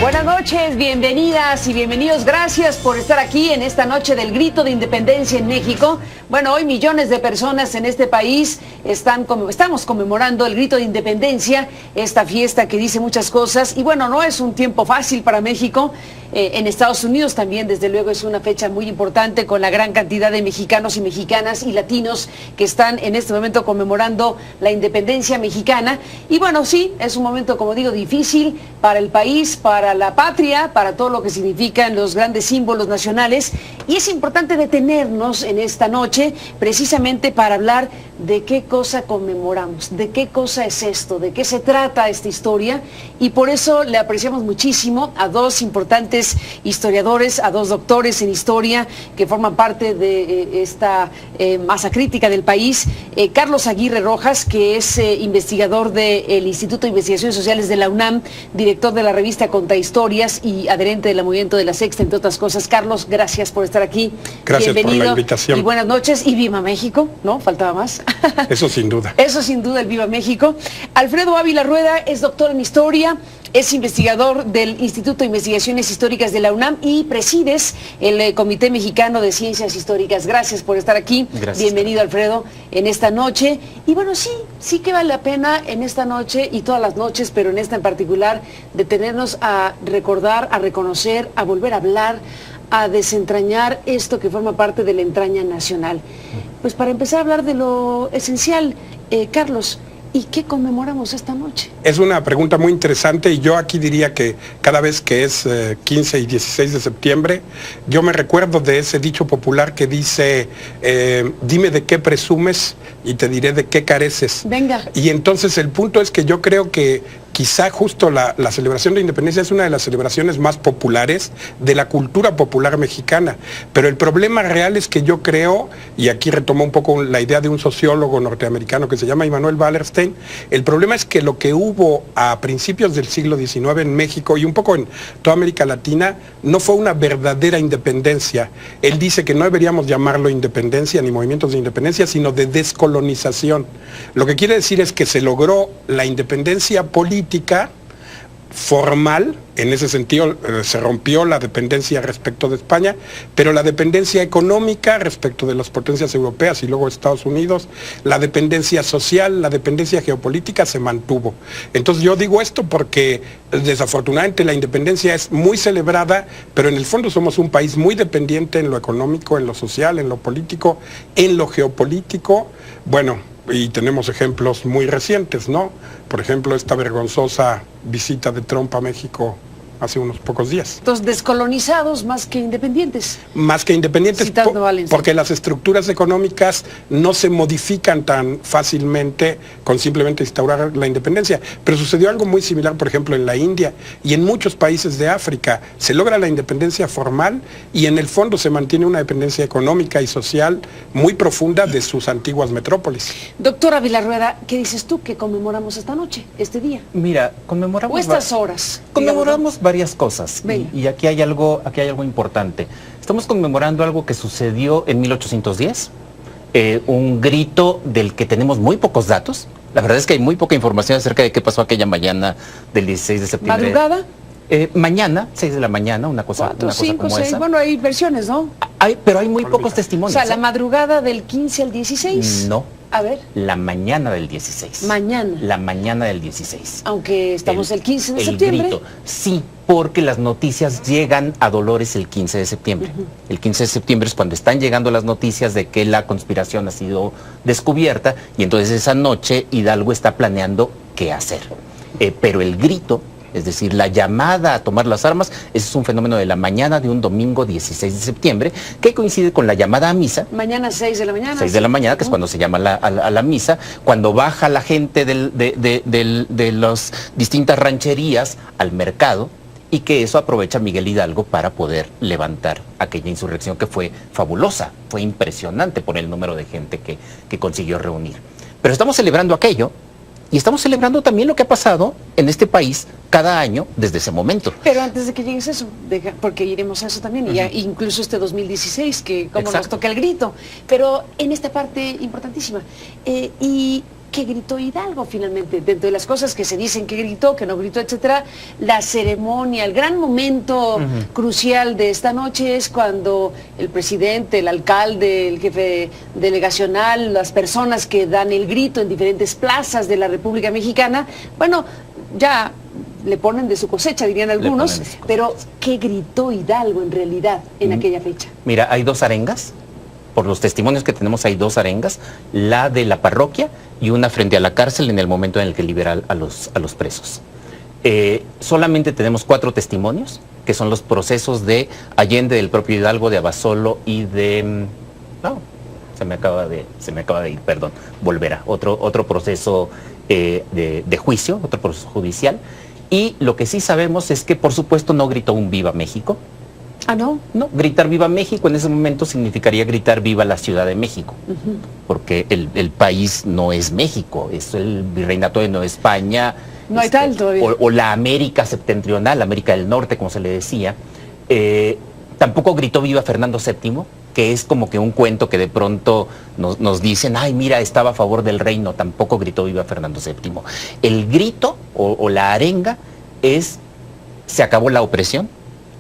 Buenas noches, bienvenidas y bienvenidos. Gracias por estar aquí en esta noche del grito de independencia en México. Bueno, hoy millones de personas en este país estamos conmemorando el grito de independencia, esta fiesta que dice muchas cosas. Y bueno, no es un tiempo fácil para México. En Estados Unidos también, desde luego, es una fecha muy importante con la gran cantidad de mexicanos y mexicanas y latinos que están en este momento conmemorando la independencia mexicana. Y bueno, sí, es un momento, como digo, difícil para el país, para la patria, para todo lo que significan los grandes símbolos nacionales. Y es importante detenernos en esta noche precisamente para hablar de qué cosa conmemoramos, de qué cosa es esto, de qué se trata esta historia. Y por eso le apreciamos muchísimo a dos importantes historiadores, a dos doctores en historia que forman parte de esta masa crítica del país. Carlos Aguirre Rojas, que es investigador del Instituto de Investigaciones Sociales de la UNAM, director de la revista Contahistorias y adherente del movimiento de la Sexta, entre otras cosas. Carlos, gracias por estar aquí. Gracias. Bienvenido por la invitación. Y buenas noches. Y viva México, ¿no? Faltaba más. Eso sin duda. Eso sin duda, el viva México. Alfredo Ávila Rueda es doctor en historia, es investigador del Instituto de Investigaciones Históricas de la UNAM y presides el Comité Mexicano de Ciencias Históricas. Gracias por estar aquí. Gracias. Bienvenido, Alfredo, en esta noche. Y bueno, sí que vale la pena en esta noche y todas las noches, pero en esta en particular, detenernos a recordar, a reconocer, a volver a hablar, a desentrañar esto que forma parte de la entraña nacional. Pues para empezar a hablar de lo esencial, Carlos, ¿y qué conmemoramos esta noche? Es una pregunta muy interesante y yo aquí diría que cada vez que es 15 y 16 de septiembre, yo me recuerdo de ese dicho popular que dice, dime de qué presumes y te diré de qué careces. Venga. Y entonces el punto es que yo creo que quizá justo la celebración de independencia es una de las celebraciones más populares de la cultura popular mexicana. Pero el problema real es que yo creo, y aquí retomo un poco la idea de un sociólogo norteamericano que se llama Immanuel Wallerstein, el problema es que lo que hubo a principios del siglo XIX en México y un poco en toda América Latina no fue una verdadera independencia. Él dice que no deberíamos llamarlo independencia ni movimientos de independencia, sino de descolonización. Lo que quiere decir es que se logró la independencia política formal, en ese sentido se rompió la dependencia respecto de España, pero la dependencia económica respecto de las potencias europeas y luego Estados Unidos, la dependencia social, la dependencia geopolítica se mantuvo. Entonces yo digo esto porque desafortunadamente la independencia es muy celebrada, pero en el fondo somos un país muy dependiente en lo económico, en lo social, en lo político, en lo geopolítico. Bueno, y tenemos ejemplos muy recientes, ¿no? Por ejemplo, esta vergonzosa visita de Trump a México hace unos pocos días. Entonces, descolonizados más que independientes. Más que independientes, porque las estructuras económicas no se modifican tan fácilmente con simplemente instaurar la independencia. Pero sucedió algo muy similar, por ejemplo, en la India y en muchos países de África. Se logra la independencia formal y en el fondo se mantiene una dependencia económica y social muy profunda de sus antiguas metrópolis. Doctora Ávila Rueda, ¿qué dices tú que conmemoramos esta noche, este día? Mira, conmemoramos... O estas horas. Conmemoramos varias cosas y aquí hay algo importante. Estamos conmemorando algo que sucedió en 1810, un grito del que tenemos muy pocos datos. La verdad es que hay muy poca información acerca de qué pasó aquella mañana del 16 de septiembre. ¿Madrugada? Mañana, 6 de la mañana, una cosa 4, 5, como 6, esa. Bueno, hay versiones, ¿no? Pero hay muy pocos testimonios. O sea, la madrugada del 15 al 16. No. A ver. La mañana del 16. Mañana. La mañana del 16. Aunque estamos el 15 de septiembre. Grito. Sí, porque las noticias llegan a Dolores el 15 de septiembre. El 15 de septiembre es cuando están llegando las noticias de que la conspiración ha sido descubierta y entonces esa noche Hidalgo está planeando qué hacer. Pero el grito, es decir, la llamada a tomar las armas, ese es un fenómeno de la mañana de un domingo 16 de septiembre, que coincide con la llamada a misa. Mañana 6 de la mañana. 6 de la mañana, que es cuando se llama a la misa, cuando baja la gente de las distintas rancherías al mercado, y que eso aprovecha Miguel Hidalgo para poder levantar aquella insurrección que fue fabulosa, fue impresionante por el número de gente que consiguió reunir. Pero estamos celebrando aquello, y estamos celebrando también lo que ha pasado en este país cada año desde ese momento. Pero antes de que llegues a eso, porque iremos a eso también, y ya, incluso este 2016, que como nos toca el grito, pero en esta parte importantísima, y ¿qué gritó Hidalgo finalmente? Dentro de las cosas que se dicen que gritó, que no gritó, etcétera, la ceremonia, el gran momento crucial de esta noche es cuando el presidente, el alcalde, el jefe delegacional, las personas que dan el grito en diferentes plazas de la República Mexicana, bueno, ya le ponen de su cosecha, dirían algunos, pero ¿qué gritó Hidalgo en realidad en aquella fecha? Mira, hay dos arengas, por los testimonios que tenemos hay dos arengas, la de la parroquia y una frente a la cárcel en el momento en el que libera a los presos. Solamente tenemos 4 testimonios, que son los procesos de Allende, del propio Hidalgo, de Abasolo y de... No, se me acaba de ir, perdón, Volvera, otro proceso de juicio, otro proceso judicial. Y lo que sí sabemos es que, por supuesto, no gritó un Viva México. ¿Ah, no? No, gritar Viva México en ese momento significaría gritar Viva la Ciudad de México, porque el país no es México, es el virreinato de Nueva España. No hay tal todavía. O la América septentrional, América del Norte, como se le decía. Tampoco gritó Viva Fernando VII, que es como que un cuento que de pronto nos dicen, ay, mira, estaba a favor del reino. Tampoco gritó Viva Fernando VII. El grito o la arenga es, se acabó la opresión,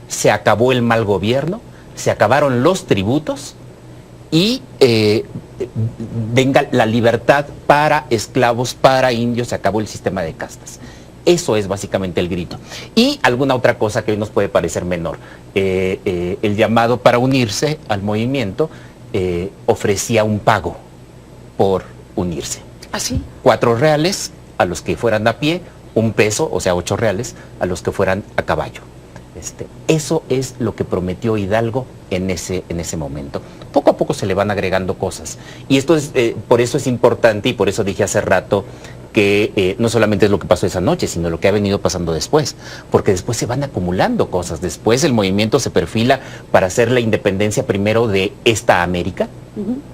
se acabó el mal gobierno, se acabaron los tributos y venga la libertad para esclavos, para indios, se acabó el sistema de castas. Eso es básicamente el grito. Y alguna otra cosa que hoy nos puede parecer menor. El llamado para unirse al movimiento ofrecía un pago por unirse. ¿Ah, sí? 4 reales a los que fueran a pie, 1 peso, o sea 8 reales, a los que fueran a caballo. Eso es lo que prometió Hidalgo en ese momento. Poco a poco se le van agregando cosas. Y esto es, por eso es importante, y por eso dije hace rato que no solamente es lo que pasó esa noche, sino lo que ha venido pasando después, porque después se van acumulando cosas. Después el movimiento se perfila para hacer la independencia primero de esta América,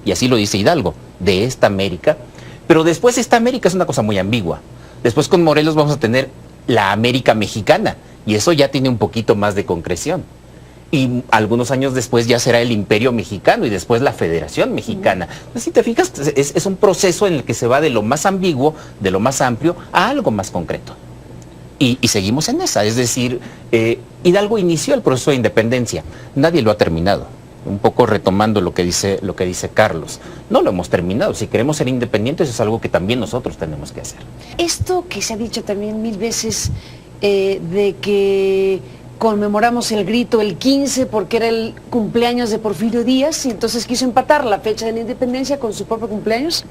y así lo dice Hidalgo, de esta América, pero después esta América es una cosa muy ambigua. Después con Morelos vamos a tener la América mexicana, y eso ya tiene un poquito más de concreción. Y algunos años después ya será el Imperio Mexicano y después la Federación Mexicana. Entonces, si te fijas, es un proceso en el que se va de lo más ambiguo, de lo más amplio, a algo más concreto. Y seguimos en esa. Es decir, Hidalgo inició el proceso de independencia. Nadie lo ha terminado. Un poco retomando lo que dice Carlos. No lo hemos terminado. Si queremos ser independientes es algo que también nosotros tenemos que hacer. Esto que se ha dicho también 1000 veces de que conmemoramos el grito el 15 porque era el cumpleaños de Porfirio Díaz y entonces quiso empatar la fecha de la independencia con su propio cumpleaños.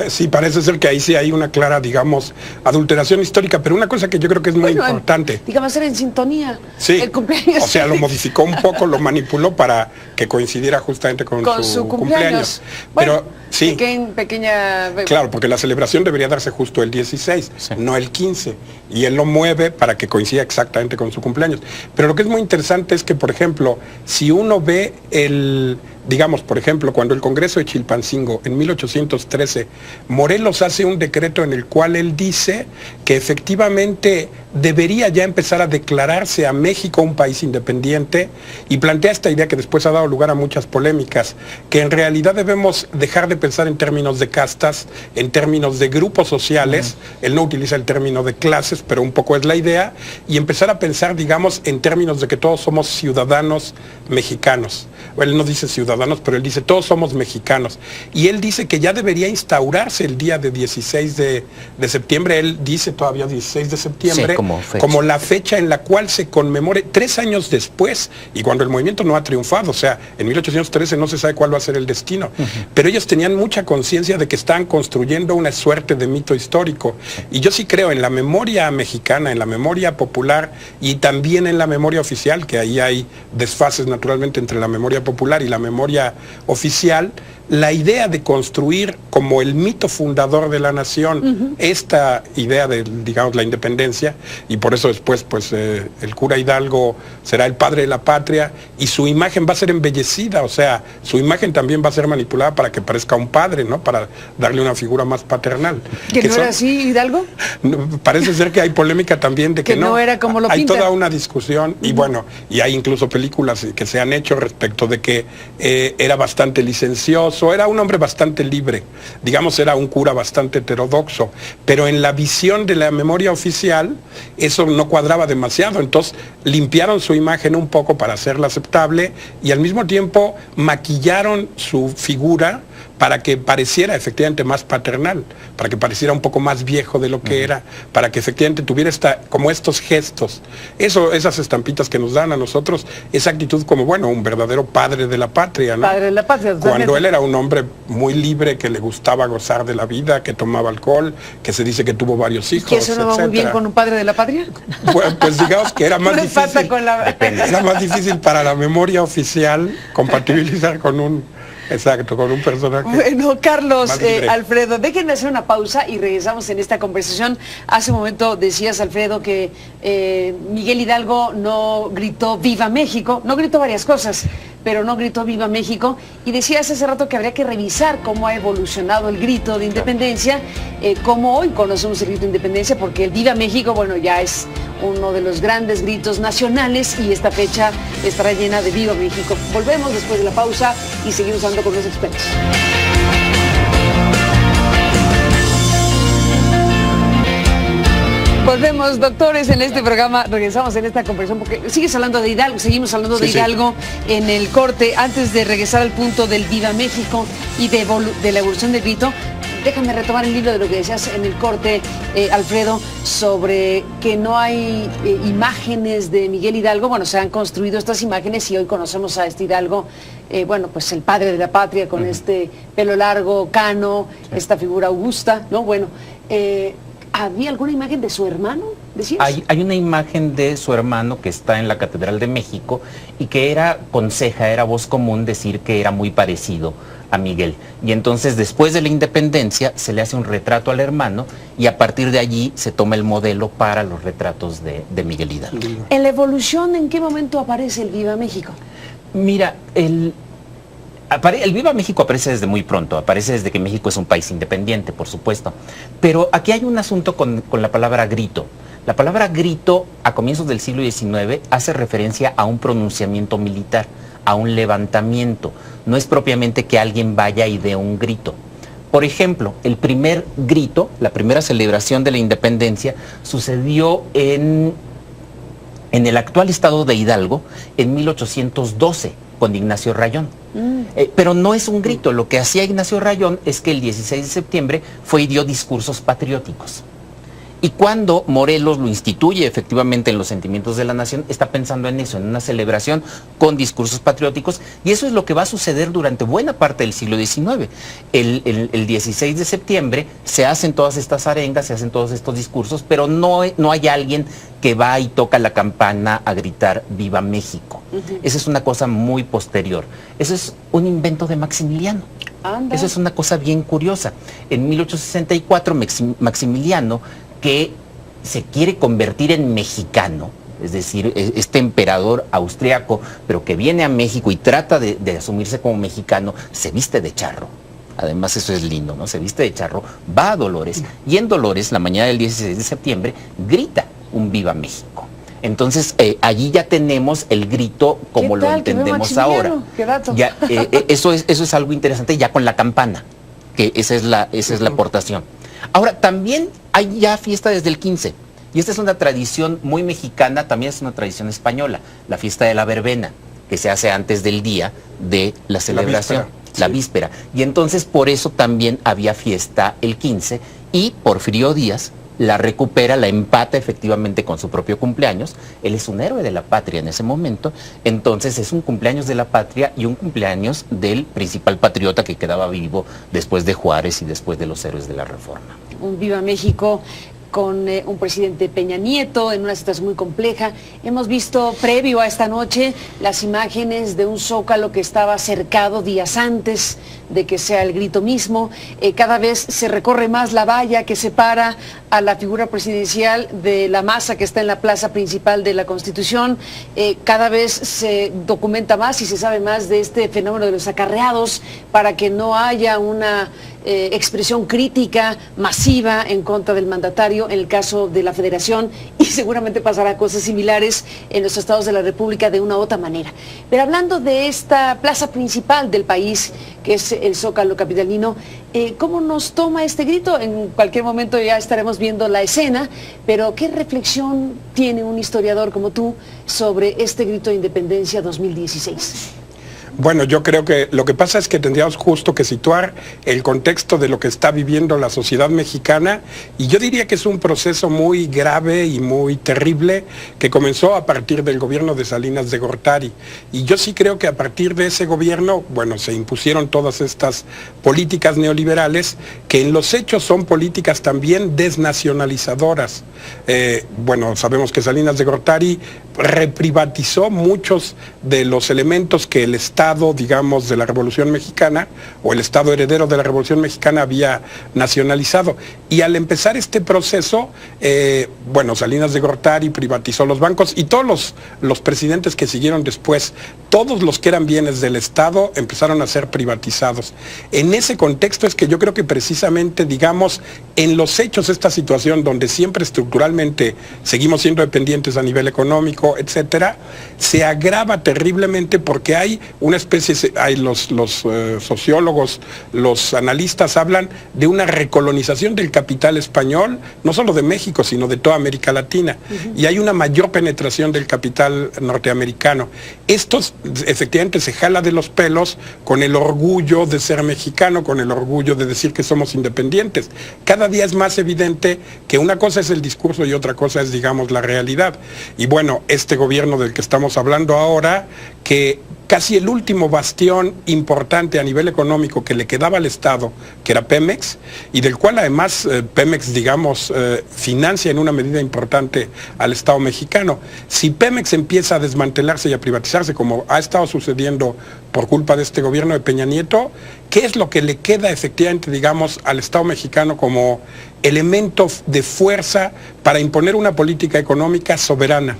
Sí, parece ser que ahí sí hay una clara, digamos, adulteración histórica, pero una cosa que yo creo que es muy importante. Digamos, era en sintonía. Sí, el cumpleaños. O sea, lo modificó un poco, lo manipuló para que coincidiera justamente con su cumpleaños. Bueno, pero sí. Pequeña... Claro, porque la celebración debería darse justo el 16, sí, no el 15. Y él lo mueve para que coincida exactamente con su cumpleaños. Pero lo que es muy interesante es que, por ejemplo, si uno ve digamos, por ejemplo, cuando el Congreso de Chilpancingo, en 1813, Morelos hace un decreto en el cual él dice que efectivamente debería ya empezar a declararse a México un país independiente y plantea esta idea que después ha dado lugar a muchas polémicas, que en realidad debemos dejar de pensar en términos de castas, en términos de grupos sociales, él no utiliza el término de clases, pero un poco es la idea, y empezar a pensar, digamos, en términos de que todos somos ciudadanos mexicanos. Él no dice ciudadanos, pero él dice todos somos mexicanos. Y él dice que ya debería instaurarse el día de 16 de septiembre, él dice todavía 16 de septiembre, sí, como la fecha en la cual se conmemore 3 años después, y cuando el movimiento no ha triunfado, o sea, en 1813 no se sabe cuál va a ser el destino, pero ellos tenían mucha conciencia de que estaban construyendo una suerte de mito histórico, y yo sí creo en la memoria mexicana, en la memoria popular, y también en la memoria oficial, que ahí hay desfases naturalmente entre la memoria popular y la memoria oficial, la idea de construir como el mito fundador de la nación esta idea de, digamos, la independencia, y por eso después pues el cura Hidalgo será el padre de la patria y su imagen va a ser embellecida, o sea, su imagen también va a ser manipulada para que parezca un padre, ¿no? Para darle una figura más paternal. ¿Que no era así, Hidalgo? Parece ser que hay polémica también de que no era como lo hay pintan. toda una discusión y bueno, y hay incluso películas que se han hecho respecto de que era bastante licencioso, era un hombre bastante libre, digamos, era un cura bastante heterodoxo, pero en la visión de la memoria oficial eso no cuadraba demasiado, entonces limpiaron su imagen un poco para hacerla aceptable y al mismo tiempo maquillaron su figura para que pareciera efectivamente más paternal, para que pareciera un poco más viejo de lo que era, para que efectivamente tuviera como estos gestos, esas estampitas que nos dan a nosotros, esa actitud como, bueno, un verdadero padre de la patria, ¿no? Padre de la patria, totalmente. Cuando él era un hombre muy libre, que le gustaba gozar de la vida, que tomaba alcohol, que se dice que tuvo varios hijos, ¿Y que eso no va muy bien con un padre de la patria? Pues digamos que era más No difícil, empata con la... era más difícil para la memoria oficial compatibilizar con un... Exacto, con un personaje. Bueno, Carlos, más Alfredo, déjenme hacer una pausa y regresamos en esta conversación. Hace un momento decías, Alfredo, que Miguel Hidalgo no gritó ¡Viva México! No gritó varias cosas, pero no gritó ¡Viva México! Y decías hace rato que habría que revisar cómo ha evolucionado el grito de independencia, cómo hoy conocemos el grito de independencia, porque el ¡Viva México!, bueno, ya es uno de los grandes gritos nacionales y esta fecha estará llena de ¡Viva México! Volvemos después de la pausa y seguimos hablando con los expertos. Volvemos, doctores, en este programa, regresamos en esta conversación, porque sigues hablando de Hidalgo, seguimos hablando de Hidalgo en el corte. Antes de regresar al punto del Viva México y de la evolución del grito, déjame retomar el hilo de lo que decías en el corte, Alfredo, sobre que no hay imágenes de Miguel Hidalgo. Bueno, se han construido estas imágenes y hoy conocemos a este Hidalgo, bueno, pues el padre de la patria, con este pelo largo, cano, esta figura augusta, ¿no? Bueno, ¿había alguna imagen de su hermano, decías? Hay una imagen de su hermano que está en la Catedral de México y que era voz común decir que era muy parecido a Miguel. Y entonces después de la independencia se le hace un retrato al hermano y a partir de allí se toma el modelo para los retratos de Miguel Hidalgo. ¿En la evolución en qué momento aparece el Viva México? Mira, el Viva México aparece desde muy pronto, aparece desde que México es un país independiente, por supuesto. Pero aquí hay un asunto con la palabra grito. La palabra grito a comienzos del siglo XIX hace referencia a un pronunciamiento militar, a un levantamiento. No es propiamente que alguien vaya y dé un grito. Por ejemplo, el primer grito, la primera celebración de la independencia, sucedió en el actual estado de Hidalgo en 1812 con Ignacio Rayón. Pero no es un grito, lo que hacía Ignacio Rayón es que el 16 de septiembre fue y dio discursos patrióticos. Y cuando Morelos lo instituye efectivamente en los sentimientos de la nación, está pensando en eso, en una celebración con discursos patrióticos, y eso es lo que va a suceder durante buena parte del siglo XIX. El 16 de septiembre se hacen todas estas arengas, se hacen todos estos discursos, pero no hay alguien que va y toca la campana a gritar ¡Viva México! Esa es una cosa muy posterior. Eso es un invento de Maximiliano. Anda. Eso es una cosa bien curiosa. En 1864 Maximiliano, que se quiere convertir en mexicano, es decir, este emperador austriaco, pero que viene a México y trata de asumirse como mexicano, se viste de charro. Además eso es lindo, ¿no? Se viste de charro, va a Dolores, y en Dolores, la mañana del 16 de septiembre, grita un ¡Viva México! Entonces, allí ya tenemos el grito como lo entendemos ahora. Ya, eso es algo interesante, ya con la campana, que esa es la aportación. Ahora, también hay ya fiesta desde el 15, y esta es una tradición muy mexicana, también es una tradición española, la fiesta de la verbena, que se hace antes del día de la celebración, la víspera. Y entonces por eso también había fiesta el 15, y Porfirio Díaz la recupera, la empata efectivamente con su propio cumpleaños. Él es un héroe de la patria en ese momento, entonces es un cumpleaños de la patria y un cumpleaños del principal patriota que quedaba vivo después de Juárez y después de los héroes de la Reforma. Un Viva México con un presidente Peña Nieto en una situación muy compleja. Hemos visto previo a esta noche las imágenes de un Zócalo que estaba cercado días antes de que sea el grito mismo. Cada vez se recorre más la valla que separa a la figura presidencial de la masa que está en la plaza principal de la Constitución. Cada vez se documenta más y se sabe más de este fenómeno de los acarreados para que no haya una expresión crítica masiva en contra del mandatario en el caso de la Federación, y seguramente pasará cosas similares en los estados de la República de una u otra manera. Pero hablando de esta plaza principal del país, que es el Zócalo capitalino, ¿cómo nos toma este grito? En cualquier momento ya estaremos viendo la escena, pero ¿qué reflexión tiene un historiador como tú sobre este grito de independencia 2016? Bueno, yo creo que lo que pasa es que tendríamos justo que situar el contexto de lo que está viviendo la sociedad mexicana, y yo diría que es un proceso muy grave y muy terrible que comenzó a partir del gobierno de Salinas de Gortari. Y yo sí creo que a partir de ese gobierno, bueno, se impusieron todas estas políticas neoliberales que en los hechos son políticas también desnacionalizadoras. Bueno, sabemos que Salinas de Gortari reprivatizó muchos de los elementos que el Estado, digamos, de la Revolución Mexicana, o el Estado heredero de la Revolución Mexicana, había nacionalizado. Y al empezar este proceso, bueno, Salinas de Gortari privatizó los bancos, y todos los presidentes que siguieron después, todos los que eran bienes del Estado empezaron a ser privatizados. En ese contexto es que yo creo que precisamente, digamos, en los hechos, esta situación donde siempre estructuralmente seguimos siendo dependientes a nivel económico, etcétera, se agrava terriblemente porque hay una especie, hay los sociólogos, los analistas hablan de una recolonización del capital español, no solo de México, sino de toda América Latina, y hay una mayor penetración del capital norteamericano. Esto efectivamente se jala de los pelos con el orgullo de ser mexicano, con el orgullo de decir que somos independientes. Cada día es más evidente que una cosa es el discurso y otra cosa es, digamos, la realidad. Y bueno, este gobierno del que estamos hablando ahora, que casi el último bastión importante a nivel económico que le quedaba al Estado, que era Pemex, y del cual además Pemex, digamos, financia en una medida importante al Estado mexicano. Si Pemex empieza a desmantelarse y a privatizarse, como ha estado sucediendo por culpa de este gobierno de Peña Nieto, ¿qué es lo que le queda efectivamente, digamos, al Estado mexicano como elemento de fuerza para imponer una política económica soberana,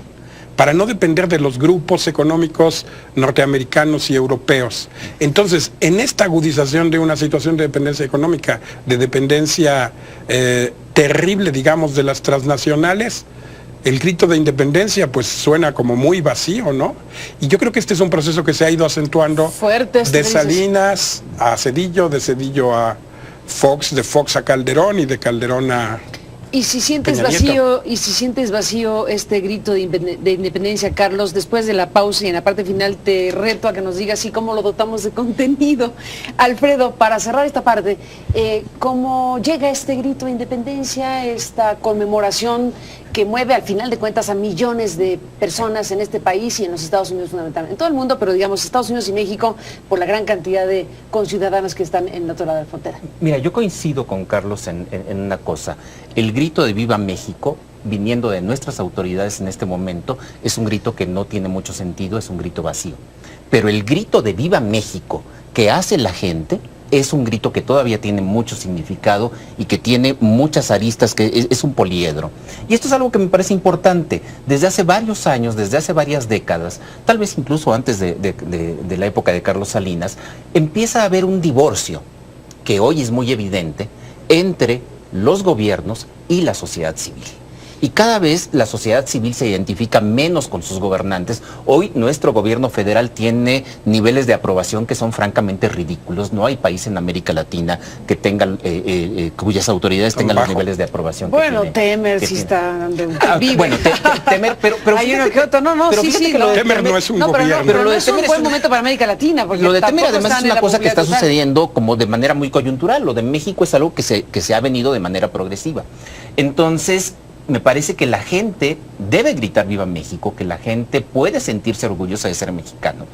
para no depender de los grupos económicos norteamericanos y europeos? Entonces, en esta agudización de una situación de dependencia económica, de dependencia terrible, digamos, de las transnacionales, el grito de independencia pues suena como muy vacío, ¿no? Y yo creo que este es un proceso que se ha ido acentuando fuertes, de Salinas a Zedillo, de Zedillo a Fox, de Fox a Calderón y de Calderón a... Y si sientes vacío este grito de independencia, Carlos, después de la pausa y en la parte final te reto a que nos digas así cómo lo dotamos de contenido. Alfredo, para cerrar esta parte, ¿cómo llega este grito de independencia, esta conmemoración que mueve al final de cuentas a millones de personas en este país y en los Estados Unidos fundamentalmente, en todo el mundo, pero digamos Estados Unidos y México por la gran cantidad de conciudadanos que están en el otro lado de la frontera? Mira, yo coincido con Carlos en una cosa. El grito de Viva México, viniendo de nuestras autoridades en este momento, es un grito que no tiene mucho sentido, es un grito vacío. Pero el grito de Viva México que hace la gente es un grito que todavía tiene mucho significado y que tiene muchas aristas, que es un poliedro. Y esto es algo que me parece importante. Desde hace varios años, desde hace varias décadas, tal vez incluso antes de la época de Carlos Salinas, empieza a haber un divorcio, que hoy es muy evidente, entre los gobiernos y la sociedad civil. Y cada vez la sociedad civil se identifica menos con sus gobernantes. Hoy nuestro gobierno federal tiene niveles de aprobación que son francamente ridículos. No hay país en América Latina que tenga, cuyas autoridades tengan los niveles de aprobación. Bueno, que Temer sí está dando bueno, Temer, pero hay uno que otro, Temer no es un gobierno. Pero no es un buen momento para América Latina. Porque lo de Temer además es una cosa que está sucediendo como de manera muy coyuntural. Lo de México es algo que se ha venido de manera progresiva. Entonces, me parece que la gente debe gritar Viva México, que la gente puede sentirse orgullosa de ser mexicano,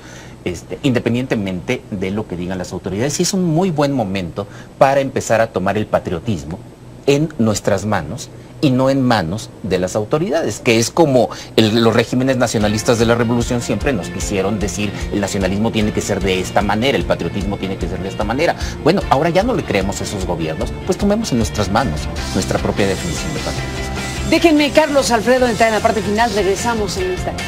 independientemente de lo que digan las autoridades. Y es un muy buen momento para empezar a tomar el patriotismo en nuestras manos y no en manos de las autoridades, que es como los regímenes nacionalistas de la revolución siempre nos quisieron decir: el nacionalismo tiene que ser de esta manera, el patriotismo tiene que ser de esta manera. Bueno, ahora ya no le creemos a esos gobiernos, pues tomemos en nuestras manos nuestra propia definición de patriotismo. Déjenme, Carlos Alfredo, entrar en la parte final. Regresamos en un instante.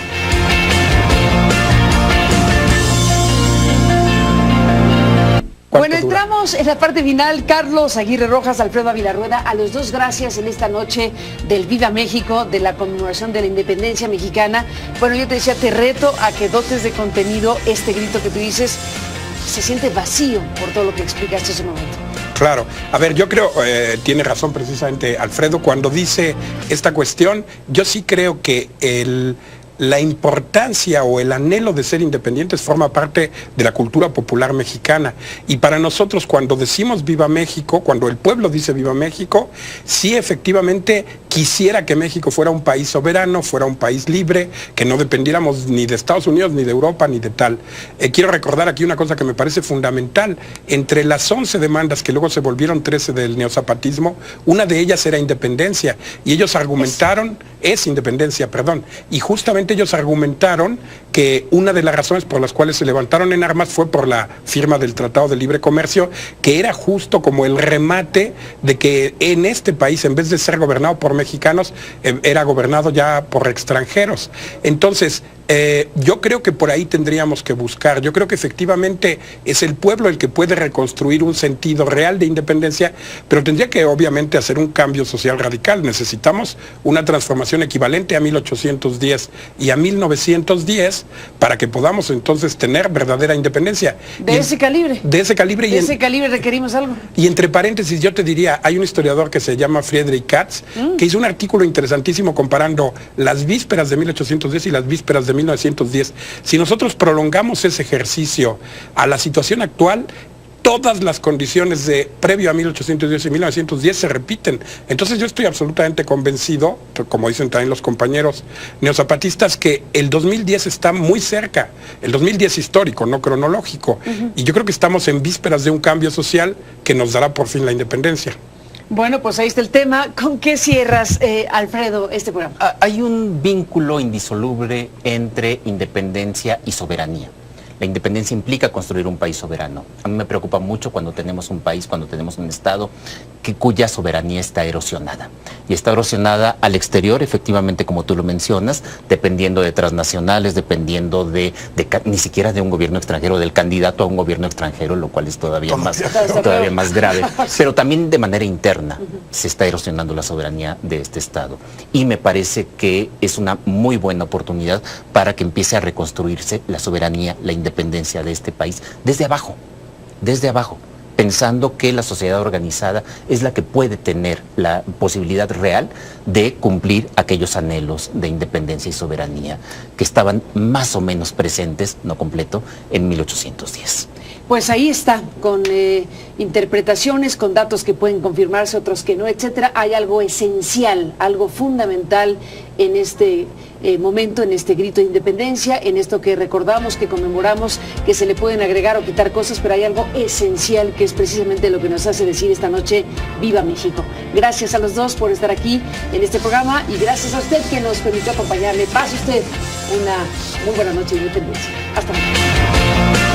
Bueno, entramos en la parte final. Carlos Aguirre Rojas, Alfredo Ávila Rueda, a los dos gracias en esta noche del Viva México, de la conmemoración de la independencia mexicana. Bueno, yo te decía, te reto a que dotes de contenido este grito que tú dices. Se siente vacío por todo lo que explicaste hace un momento. Claro. A ver, yo creo, tiene razón precisamente Alfredo, cuando dice esta cuestión. Yo sí creo que la importancia o el anhelo de ser independientes forma parte de la cultura popular mexicana. Y para nosotros, cuando decimos Viva México, cuando el pueblo dice Viva México, sí efectivamente quisiera que México fuera un país soberano, fuera un país libre, que no dependiéramos ni de Estados Unidos, ni de Europa, ni de tal. Quiero recordar aquí una cosa que me parece fundamental. Entre las 11 demandas que luego se volvieron 13 del neozapatismo, una de ellas era independencia. Y ellos argumentaron, independencia, perdón. Y justamente ellos argumentaron que una de las razones por las cuales se levantaron en armas fue por la firma del Tratado de Libre Comercio, que era justo como el remate de que en este país, en vez de ser gobernado por mexicanos, era gobernado ya por extranjeros. Entonces, yo creo que por ahí tendríamos que buscar. Yo creo que efectivamente es el pueblo el que puede reconstruir un sentido real de independencia, pero tendría que obviamente hacer un cambio social radical. Necesitamos una transformación equivalente a 1810 y a 1910 para que podamos entonces tener verdadera independencia. De ese calibre. De ese calibre. De ese calibre requerimos algo. Y entre paréntesis, yo te diría, hay un historiador que se llama Friedrich Katz, que hizo un artículo interesantísimo comparando las vísperas de 1810 y las vísperas de 1910. Si nosotros prolongamos ese ejercicio a la situación actual, todas las condiciones de previo a 1810 y 1910 se repiten. Entonces yo estoy absolutamente convencido, como dicen también los compañeros neozapatistas, que el 2010 está muy cerca, el 2010 histórico, no cronológico. Y yo creo que estamos en vísperas de un cambio social que nos dará por fin la independencia. Bueno, pues ahí está el tema. ¿Con qué cierras, Alfredo, este programa? Hay un vínculo indisoluble entre independencia y soberanía. La independencia implica construir un país soberano. A mí me preocupa mucho cuando tenemos un país, cuando tenemos un Estado cuya soberanía está erosionada. Y está erosionada al exterior, efectivamente, como tú lo mencionas, dependiendo de transnacionales, dependiendo ni siquiera de un gobierno extranjero, del candidato a un gobierno extranjero, lo cual es todavía más grave. Pero también de manera interna se está erosionando la soberanía de este Estado. Y me parece que es una muy buena oportunidad para que empiece a reconstruirse la soberanía, la independencia de este país desde abajo, pensando que la sociedad organizada es la que puede tener la posibilidad real de cumplir aquellos anhelos de independencia y soberanía que estaban más o menos presentes, no completo, en 1810. Pues ahí está, con interpretaciones, con datos que pueden confirmarse, otros que no, etcétera. Hay algo esencial, algo fundamental en este momento, en este grito de independencia, en esto que recordamos, que conmemoramos, que se le pueden agregar o quitar cosas, pero hay algo esencial que es precisamente lo que nos hace decir esta noche, ¡Viva México! Gracias a los dos por estar aquí en este programa y gracias a usted que nos permitió acompañarle. Pase usted una muy buena noche de independencia. Hasta luego.